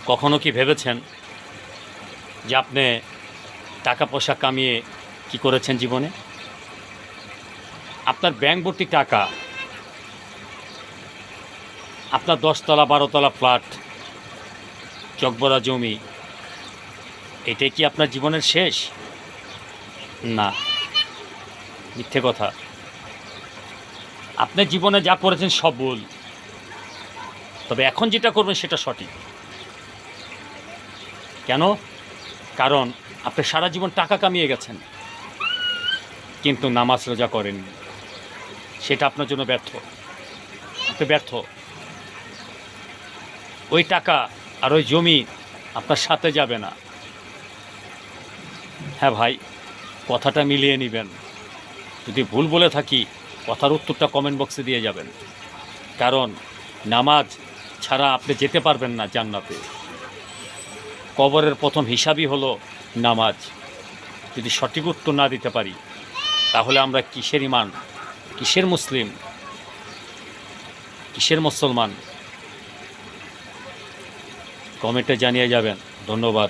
কখনো কি ভেবেছেন যে আপনি টাকা পয়সা কামিয়ে কি করেছেন জীবনে? আপনার ব্যাংক ভর্তি টাকা, আপনার 10 তলা 12 তলা ফ্ল্যাট, চকবরা জমি, এটাই কি আপনার জীবনের শেষ? না, মিথ্যে কথা। আপনি জীবনে যা করেছেন সব ভুল, তবে এখন যেটা করবেন সেটা সঠিক। কেন? কারণ আপনি সারা জীবন টাকা কামিয়ে গেছেন, কিন্তু নামাজ রোজা করেননি। সেটা আপনার জন্য ব্যর্থ। আপনি ব্যর্থ। ওই টাকা আর ওই জমি আপনার সাথে যাবে না। হ্যাঁ ভাই, কথাটা মিলিয়ে নেবেন। যদি ভুল বলে থাকি, কথার উত্তরটা কমেন্ট বক্সে দিয়ে যাবেন। কারণ নামাজ ছাড়া আপনি যেতে পারবেন না জান্নাতে। কবরের প্রথম হিসাবই হলো নামাজ। যদি সঠিক উত্তর না দিতে পারি, তাহলে আমরা কিসের ইমান, কিসের মুসলিম, কিসের মুসলমান? কমেন্টে জানিয়ে যাবেন। ধন্যবাদ।